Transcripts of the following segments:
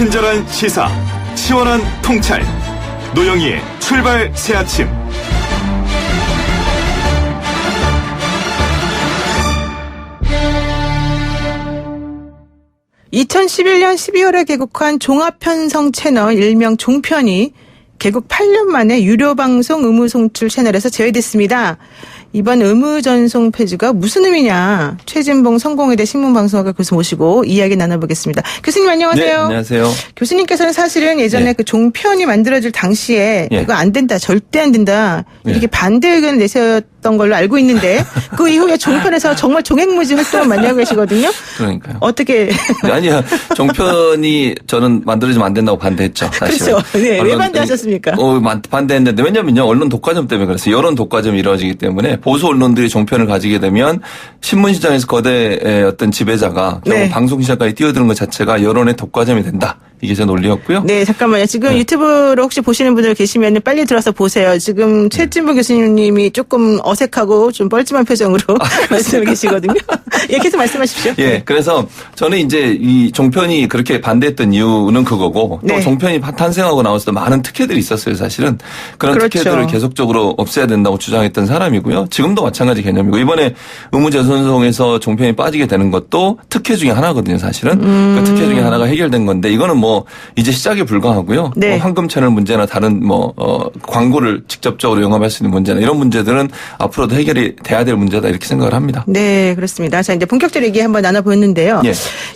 친절한 시사, 시원한 통찰. 노영희의 출발 새아침. (2011년 12월에) 개국한 종합편성 채널 일명 종편이 개국 8년 만에 유료 방송 의무 송출 채널에서 제외됐습니다. 이번 의무 전송 폐지가 무슨 의미냐? 최진봉 성공회대 신문방송학과 교수 모시고 이야기 나눠보겠습니다. 교수님 안녕하세요. 네, 안녕하세요. 교수님께서는 사실은 예전에 그 종편이 만들어질 당시에 이거 안 된다, 절대 안 된다 이렇게 반대 의견을 내세웠던 걸로 알고 있는데 그 이후에 종편에서 정말 종횡무진 활동을 많이 하고 계시거든요. 그러니까요. 어떻게? 아니야. 종편이 저는 만들어지면 안 된다고 반대했죠. 사실은. 그렇죠. 네, 왜 반대하셨습니까? 반대했는데 왜냐면요. 언론 독과점 때문에 그랬어요. 여론 독과점이 이루어지기 때문에 보수 언론들이 종편을 가지게 되면 신문시장에서 거대의 어떤 지배자가 결국 방송시장까지 뛰어드는 것 자체가 여론의 독과점이 된다. 이게 제 논리였고요. 네, 잠깐만요. 지금 유튜브로 혹시 보시는 분들 계시면 빨리 들어와서 보세요. 지금 최진봉 교수님이 조금 어색하고 좀 뻘쭘한 표정으로 말씀을 계시거든요. 예, 계속 말씀하십시오. 예, 그래서 저는 이제 이 종편이 그렇게 반대했던 이유는 그거고 또 종편이 탄생하고 나왔을 때 많은 특혜들이 있었어요, 사실은. 그런 특혜들을 계속적으로 없애야 된다고 주장했던 사람이고요. 지금도 마찬가지 개념이고 이번에 의무재선송에서 종편이 빠지게 되는 것도 특혜 중에 하나거든요, 사실은. 그 특혜 중에 하나가 해결된 건데 이거는 뭐 이제 시작에 불과하고요. 뭐 황금 채널 문제나 다른 광고를 직접적으로 영업할 수 있는 문제나 이런 문제들은 앞으로도 해결이 돼야 될 문제다 이렇게 생각을 합니다. 네, 그렇습니다. 자, 이제 본격적으로 얘기 한번 나눠보는데요.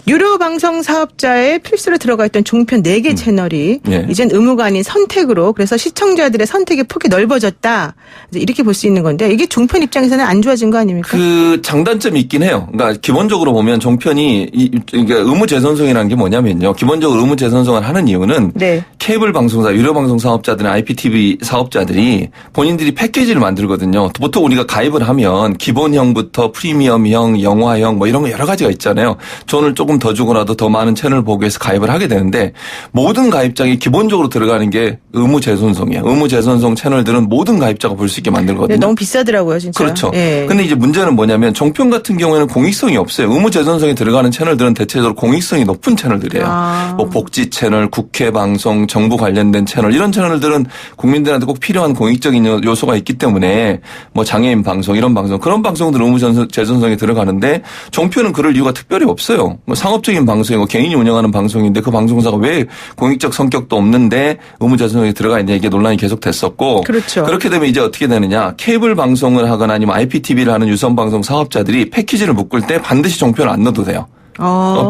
유료 방송 사업자의 필수로 들어가 있던 종편 4개 채널이 이젠 의무가 아닌 선택으로 그래서 시청자들의 선택의 폭이 넓어졌다. 이렇게 볼 수 있는 건데 이게 종편 입장에서는 안 좋아진 거 아닙니까? 그 장단점이 있긴 해요. 그러니까 기본적으로 보면 종편이 그러니까 의무 재선송이라는 게 뭐냐면요. 기본적으로 의무 재선송을 하는 이유는 케이블 방송사, 유료 방송 사업자들은 IPTV 사업자들이 본인들이 패키지를 만들거든요. 보통 우리가 가입을 하면 기본형부터 프리미엄형, 영화형 뭐 이런 거 여러 가지가 있잖아요. 돈을 조금 더 주고라도 더 많은 채널을 보기 위해서 가입을 하게 되는데 모든 가입장이 기본적으로 들어가는 게 의무 재선송이에요. 의무 재선송 채널들은 모든 가입자가 볼 수 있게 만들거든요. 네, 너무 비싸더라고요, 진짜. 그렇죠. 근데 이제 문제는 뭐냐면 종편 같은 경우에는 공익성이 없어요. 의무 재선송에 들어가는 채널들은 대체적으로 공익성이 높은 채널들이에요. 뭐 복지 채널, 국회 방송, 정부 관련된 채널 이런 채널들은 국민들한테 꼭 필요한 공익적인 요소가 있기 때문에 뭐 장애인 방송 이런 방송 그런 방송들은 의무 재선송에 들어가는데 종편은 그럴 이유가 특별히 없어요. 뭐 상업적인 방송이고 개인이 운영하는 방송인데 그 방송사가 왜 공익적 성격도 없는데 의무 재선송에 들어가 있냐 이게 논란이 계속 됐었고 그렇죠. 그렇게 되면 이제 어떻게 되느냐 케이블 방송을 하거나 아니면 IPTV를 하는 유선 방송 사업자들이 패키지를 묶을 때 반드시 종편을 안 넣어도 돼요.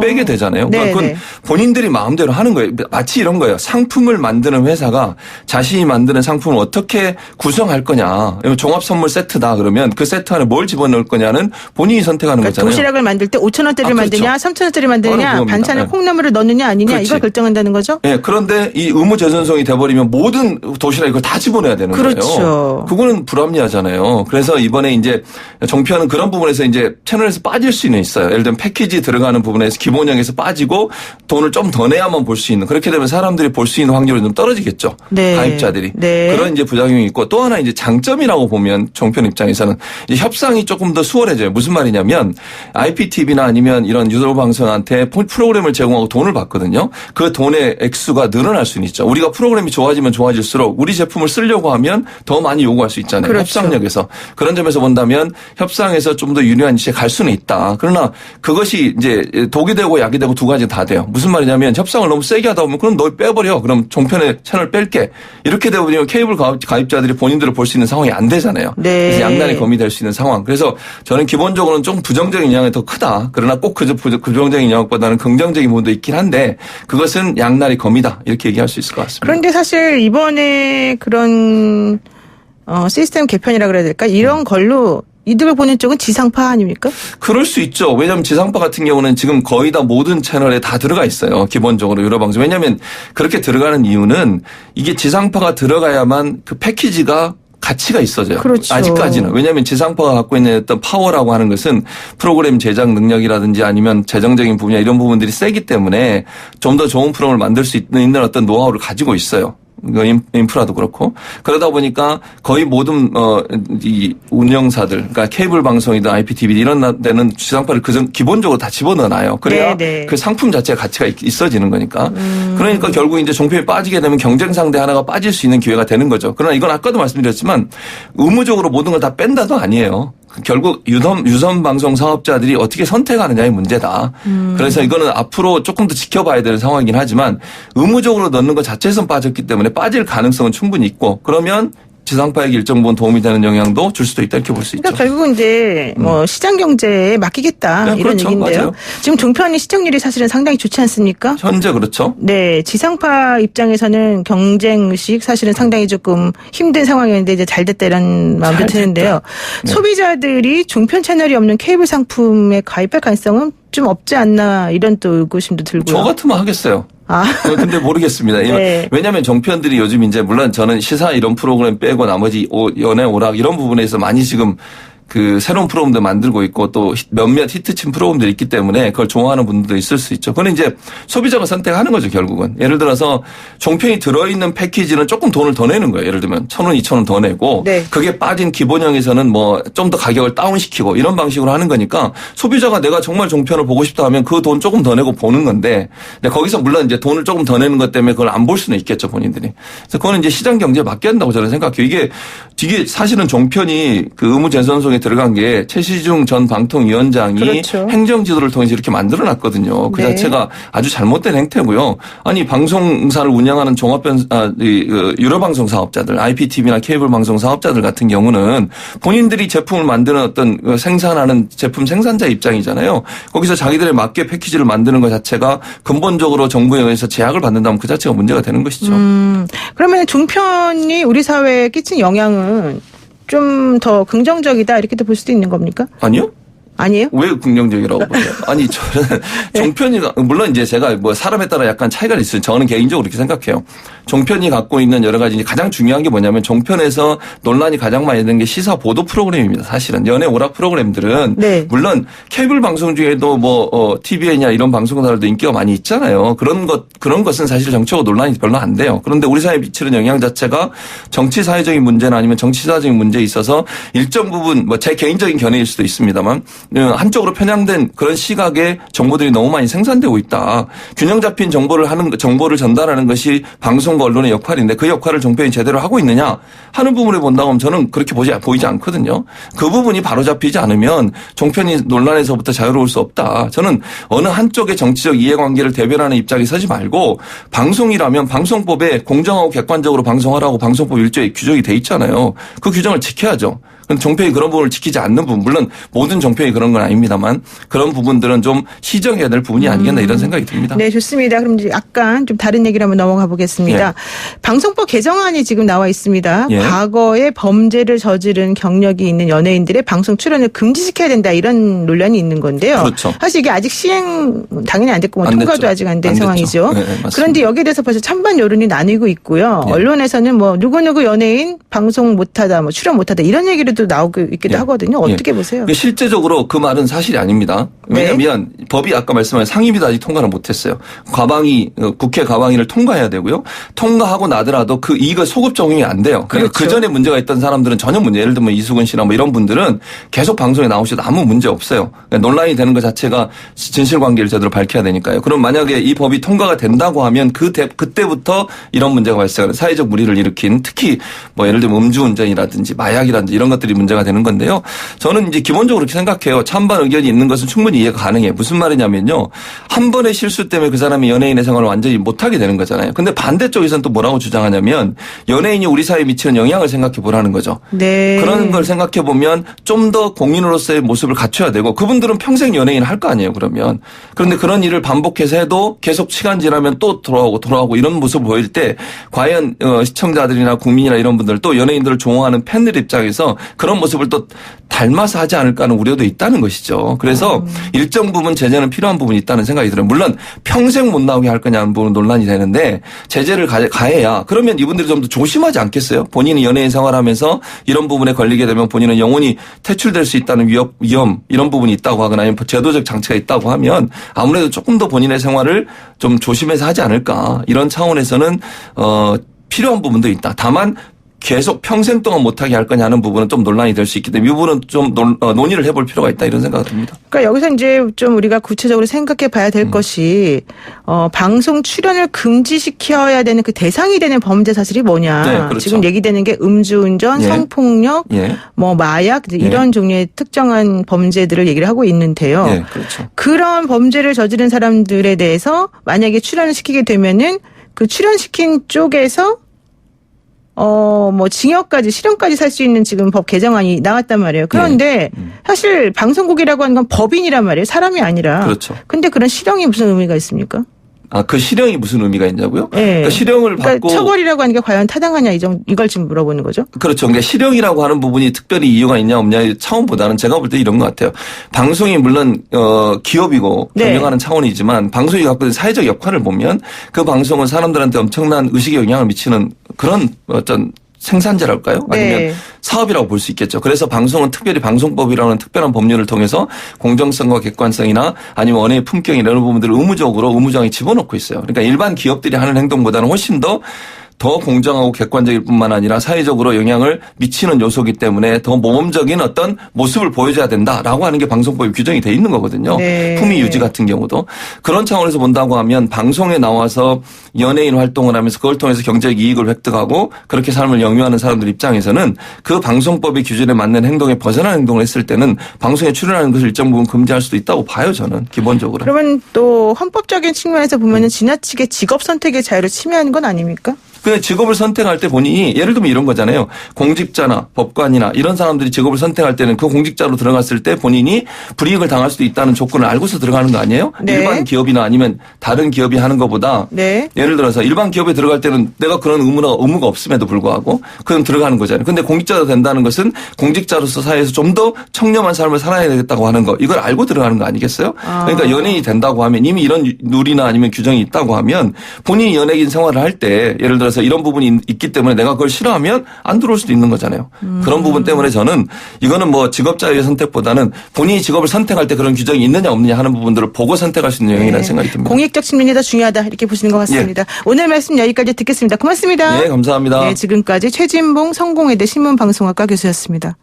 빼게 되잖아요. 그러니까 그건 본인들이 마음대로 하는 거예요. 마치 이런 거예요. 상품을 만드는 회사가 자신이 만드는 상품을 어떻게 구성할 거냐. 종합 선물 세트다 그러면 그 세트 안에 뭘 집어넣을 거냐는 본인이 선택하는 거잖아요. 도시락을 만들 때 5,000원짜리를 만드냐 3,000원짜리 만드냐 반찬에 콩나물을 넣느냐 아니냐 이걸 결정한다는 거죠? 네. 그런데 이 의무 재선송이 돼버리면 모든 도시락 이걸 다 집어넣어야 되는 거예요. 그거는 불합리하잖아요. 그래서 이번에 이제 종편은 그런 부분에서 이제 채널에서 빠질 수는 있어요. 예를 들면 패키지 들어가는 부분에서 기본형에서 빠지고 돈을 좀 더 내야만 볼 수 있는 그렇게 되면 사람들이 볼 수 있는 확률이 좀 떨어지겠죠. 가입자들이. 그런 이제 부작용이 있고 또 하나 이제 장점이라고 보면 종편 입장에서는 이제 협상이 조금 더 수월해져요. 무슨 말이냐면 IPTV나 아니면 이런 유료 방송한테 프로그램을 제공하고 돈을 받거든요. 그 돈의 액수가 늘어날 수는 있죠. 우리가 프로그램이 좋아지면 좋아질수록 우리 제품을 쓰려고 하면 더 많이 요구할 수 있잖아요. 그렇죠. 협상력에서. 그런 점에서 본다면 협상에서 좀 더 유리한 위치에 갈 수는 있다. 그러나 그것이 이제 독이 되고 약이 되고 두 가지 다 돼요. 무슨 말이냐면 협상을 너무 세게 하다 보면 그럼 너 빼버려. 그럼 종편의 채널 뺄게. 이렇게 되다 보면 케이블 가입자들이 본인들을 볼 수 있는 상황이 안 되잖아요. 그래서 양날의 검이 될 수 있는 상황. 그래서 저는 기본적으로는 좀 부정적인 영향이 더 크다. 그러나 꼭 그 부정적인 영향보다는 긍정적인 부분도 있긴 한데 그것은 양날의 검이다. 이렇게 얘기할 수 있을 것 같습니다. 그런데 사실 이번에 그런 시스템 개편이라 그래야 될까? 이런 걸로 이득을 보는 쪽은 지상파 아닙니까? 그럴 수 있죠. 왜냐하면 지상파 같은 경우는 지금 거의 다 모든 채널에 다 들어가 있어요. 기본적으로 유료 방송. 왜냐하면 그렇게 들어가는 이유는 이게 지상파가 들어가야만 그 패키지가 가치가 있어져요. 그렇죠. 아직까지는. 왜냐하면 지상파가 갖고 있는 어떤 파워라고 하는 것은 프로그램 제작 능력이라든지 아니면 재정적인 부분이나 이런 부분들이 세기 때문에 좀 더 좋은 프로그램을 만들 수 있는 어떤 노하우를 가지고 있어요. 인프라도 그렇고. 그러다 보니까 거의 모든 이 운영사들, 그러니까 케이블 방송이든 IPTV 이런 데는 지상파를 기본적으로 다 집어넣어놔요. 그래야 네네. 그 상품 자체가 가치가 있어지는 거니까. 그러니까 결국 이제 종편이 빠지게 되면 경쟁 상대 하나가 빠질 수 있는 기회가 되는 거죠. 그러나 이건 아까도 말씀드렸지만 의무적으로 모든 걸 다 뺀다도 아니에요. 결국 유선 방송 사업자들이 어떻게 선택하느냐의 문제다. 그래서 이거는 앞으로 조금 더 지켜봐야 되는 상황이긴 하지만 의무적으로 넣는 것 자체에선 빠졌기 때문에 빠질 가능성은 충분히 있고 그러면 지상파에게 일정 부분 도움이 되는 영향도 줄 수도 있다 이렇게 볼 수 있죠. 그러니까 결국은 이제 뭐 시장 경제에 맡기겠다 네, 이런 그렇죠. 얘기인데요. 맞아요. 지금 종편이 시청률이 사실은 상당히 좋지 않습니까? 현재 그렇죠. 네, 지상파 입장에서는 경쟁 의식 사실은 상당히 조금 힘든 상황이었는데 이제 잘 됐다는 마음도 드는데요. 네. 소비자들이 종편 채널이 없는 케이블 상품에 가입할 가능성은 좀 없지 않나 이런 또 의구심도 들고요. 저 같으면 하겠어요. 근데 모르겠습니다. 네. 왜냐하면 종편들이 요즘 이제 물론 저는 시사 이런 프로그램 빼고 나머지 연애 오락 이런 부분에서 많이 지금 그 새로운 프로그램도 만들고 있고 또 몇몇 히트친 프로그램들이 있기 때문에 그걸 좋아하는 분들도 있을 수 있죠. 그건 이제 소비자가 선택하는 거죠, 결국은. 예를 들어서 종편이 들어있는 패키지는 조금 돈을 더 내는 거예요. 예를 들면 1,000원, 2,000원 더 내고 네. 그게 빠진 기본형에서는 뭐 좀 더 가격을 다운시키고 이런 방식으로 하는 거니까 소비자가 내가 정말 종편을 보고 싶다 하면 그 돈 조금 더 내고 보는 건데 근데 거기서 물론 이제 돈을 조금 더 내는 것 때문에 그걸 안 볼 수는 있겠죠, 본인들이. 그래서 그거는 이제 시장 경제에 맡겨야 한다고 저는 생각해요. 이게 사실은 종편이 그 의무재선송에 들어간 게 최시중 전 방통위원장이 그렇죠. 행정지도를 통해서 이렇게 만들어놨거든요. 그 네. 자체가 아주 잘못된 행태고요. 아니 방송사를 운영하는 유료방송 사업자들, IPTV나 케이블 방송 사업자들 같은 경우는 본인들이 제품을 만드는 어떤 생산하는 제품 생산자 입장이잖아요. 거기서 자기들에 맞게 패키지를 만드는 것 자체가 근본적으로 정부에 의해서 제약을 받는다면 그 자체가 문제가 되는 것이죠. 그러면 종편이 우리 사회에 끼친 영향은 좀 더 긍정적이다 이렇게도 볼 수도 있는 겁니까? 아니요? 아니에요? 왜 긍정적이라고 보세요? 아니, 저는 종편이, 물론 이제 제가 뭐 사람에 따라 약간 차이가 있어요. 저는 개인적으로 그렇게 생각해요. 종편이 갖고 있는 여러 가지 가장 중요한 게 뭐냐면 종편에서 논란이 가장 많이 되는 게 시사 보도 프로그램입니다. 사실은. 연예 오락 프로그램들은. 네. 물론 케이블 방송 중에도 TVN이나 이런 방송사들도 인기가 많이 있잖아요. 그런 것은 사실 정치적으로 논란이 별로 안 돼요. 그런데 우리 사회에 미치는 영향 자체가 정치 사회적인 문제나 아니면 정치 사회적인 문제에 있어서 일정 부분 제 개인적인 견해일 수도 있습니다만 한쪽으로 편향된 그런 시각의 정보들이 너무 많이 생산되고 있다. 균형 잡힌 정보를 전달하는 것이 방송과 언론의 역할인데 그 역할을 종편이 제대로 하고 있느냐 하는 부분을 본다고 하면 저는 그렇게 보이지 않거든요. 그 부분이 바로잡히지 않으면 종편이 논란에서부터 자유로울 수 없다. 저는 어느 한쪽의 정치적 이해관계를 대변하는 입장에 서지 말고 방송이라면 방송법에 공정하고 객관적으로 방송하라고 방송법 1조에 규정이 돼 있잖아요. 그 규정을 지켜야죠. 종편이 그런 부분을 지키지 않는 부분, 물론 모든 종편이 그런 건 아닙니다만 그런 부분들은 좀 시정해야 될 부분이 아니겠나 이런 생각이 듭니다. 네, 좋습니다. 그럼 이제 약간 좀 다른 얘기를 한번 넘어가 보겠습니다. 예. 방송법 개정안이 지금 나와 있습니다. 예. 과거에 범죄를 저지른 경력이 있는 연예인들의 방송 출연을 금지시켜야 된다 이런 논란이 있는 건데요. 그렇죠. 사실 이게 아직 시행 당연히 안 됐고 안 통과도 됐죠. 아직 안 된 안 됐죠. 상황이죠. 네, 맞습니다. 그런데 여기에 대해서 벌써 찬반 여론이 나뉘고 있고요. 예. 언론에서는 누구누구 연예인 방송 못하다, 출연 못하다 이런 얘기도 나오고 있기도 예. 하거든요. 어떻게 보세요? 실제적으로 그 말은 사실이 아닙니다. 왜냐하면 법이 아까 말씀하신 상임위도 아직 통과를 못했어요. 국회 과방위를 통과해야 되고요. 통과하고 나더라도 이거 소급 적용이 안 돼요. 그러니까 그렇죠. 그 전에 문제가 있던 사람들은 전혀 문제. 예를 들면 이수근 씨나 이런 분들은 계속 방송에 나오셔도 아무 문제 없어요. 그러니까 논란이 되는 것 자체가 진실관계를 제대로 밝혀야 되니까요. 그럼 만약에 이 법이 통과가 된다고 하면 그때부터 이런 문제가 발생하는 사회적 물의를 일으킨 특히 예를 들면 음주운전이라든지 마약이라든지 이런 것들이 문제가 되는 건데요. 저는 이제 기본적으로 그렇게 생각해요. 찬반 의견이 있는 것은 충분히 이해가 가능해요. 무슨 말이냐면요. 한 번의 실수 때문에 그 사람이 연예인의 생활을 완전히 못하게 되는 거잖아요. 근데 반대쪽에서는 또 뭐라고 주장하냐면 연예인이 우리 사회에 미치는 영향을 생각해 보라는 거죠. 네. 그런 걸 생각해 보면 좀 더 공인으로서의 모습을 갖춰야 되고 그분들은 평생 연예인 할 거 아니에요. 그러면. 그런데 그런 일을 반복해서 해도 계속 시간 지나면 또 돌아오고 이런 모습을 보일 때 과연 시청자들이나 국민이나 이런 분들 또 연예인들을 좋아하는 팬들 입장에서 그런 모습을 또 닮아서 하지 않을까 하는 우려도 있다는 것이죠. 그래서 일정 부분 제재는 필요한 부분이 있다는 생각이 들어요. 물론 평생 못 나오게 할 거냐는 부분은 논란이 되는데 제재를 가해야 그러면 이분들이 좀 더 조심하지 않겠어요? 본인이 연예인 생활하면서 이런 부분에 걸리게 되면 본인은 영원히 퇴출될 수 있다는 위험 이런 부분이 있다고 하거나 아니면 제도적 장치가 있다고 하면 아무래도 조금 더 본인의 생활을 좀 조심해서 하지 않을까 이런 차원에서는 필요한 부분도 있다. 다만 계속 평생 동안 못하게 할 거냐는 부분은 좀 논란이 될 수 있기 때문에 이 부분은 좀 논의를 해볼 필요가 있다 이런 생각이 듭니다. 그러니까 여기서 이제 좀 우리가 구체적으로 생각해 봐야 될 것이 방송 출연을 금지시켜야 되는 그 대상이 되는 범죄 사실이 뭐냐. 네, 그렇죠. 지금 얘기되는 게 음주운전, 예. 성폭력, 예. 뭐 마약 이런 종류의 특정한 범죄들을 얘기를 하고 있는데요. 네, 그렇죠. 그런 범죄를 저지른 사람들에 대해서 만약에 출연을 시키게 되면은 그 출연시킨 쪽에서 뭐 징역까지 실형까지 살 수 있는 지금 법 개정안이 나왔단 말이에요. 그런데 사실 방송국이라고 하는 건 법인이란 말이에요. 사람이 아니라. 그렇죠. 근데 그런 실형이 무슨 의미가 있습니까? 그 실형이 무슨 의미가 있냐고요? 네. 그러니까 실형을 받고. 그러니까 처벌이라고 하는 게 과연 타당하냐 이걸 지금 물어보는 거죠. 그렇죠. 그러니까 실형이라고 하는 부분이 특별히 이유가 있냐 없냐의 차원보다는 제가 볼 때 이런 것 같아요. 방송이 물론 기업이고 경영하는 차원이지만 방송이 갖고 있는 사회적 역할을 보면 그 방송은 사람들한테 엄청난 의식에 영향을 미치는 그런 어떤 생산자랄까요? 아니면 네. 사업이라고 볼 수 있겠죠. 그래서 방송은 특별히 방송법이라는 특별한 법률을 통해서 공정성과 객관성이나 아니면 언어의 품격 이런 부분들을 의무적으로 집어넣고 있어요. 그러니까 일반 기업들이 하는 행동보다는 훨씬 더 공정하고 객관적일 뿐만 아니라 사회적으로 영향을 미치는 요소이기 때문에 더 모범적인 어떤 모습을 보여줘야 된다라고 하는 게 방송법에 규정이 돼 있는 거거든요. 네. 품위 유지 같은 경우도. 그런 차원에서 본다고 하면 방송에 나와서 연예인 활동을 하면서 그걸 통해서 경제적 이익을 획득하고 그렇게 삶을 영위하는 사람들 입장에서는 그 방송법의 규정에 맞는 행동에 벗어나는 행동을 했을 때는 방송에 출연하는 것을 일정 부분 금지할 수도 있다고 봐요. 저는 기본적으로. 그러면 또 헌법적인 측면에서 보면은 지나치게 직업 선택의 자유를 침해하는 건 아닙니까? 그 직업을 선택할 때 본인이 예를 들면 이런 거잖아요. 공직자나 법관이나 이런 사람들이 직업을 선택할 때는 그 공직자로 들어갔을 때 본인이 불이익을 당할 수도 있다는 조건을 알고서 들어가는 거 아니에요? 네. 일반 기업이나 아니면 다른 기업이 하는 것보다 네. 예를 들어서 일반 기업에 들어갈 때는 내가 그런 의무가 없음에도 불구하고 그럼 들어가는 거잖아요. 근데 공직자가 된다는 것은 공직자로서 사회에서 좀 더 청렴한 삶을 살아야 되겠다고 하는 거 이걸 알고 들어가는 거 아니겠어요? 그러니까 연예인이 된다고 하면 이미 이런 룰이나 아니면 규정이 있다고 하면 본인이 연예인 생활을 할 때 예를 들어서 이런 부분이 있기 때문에 내가 그걸 싫어하면 안 들어올 수도 있는 거잖아요. 그런 부분 때문에 저는 이거는 뭐 직업 자유의 선택보다는 본인이 직업을 선택할 때 그런 규정이 있느냐 없느냐 하는 부분들을 보고 선택할 수 있는 영역이라는 생각이 듭니다. 공익적 측면이 더 중요하다 이렇게 보시는 것 같습니다. 오늘 말씀 여기까지 듣겠습니다. 고맙습니다. 네, 감사합니다. 네, 지금까지 최진봉 성공회대 신문방송학과 교수였습니다.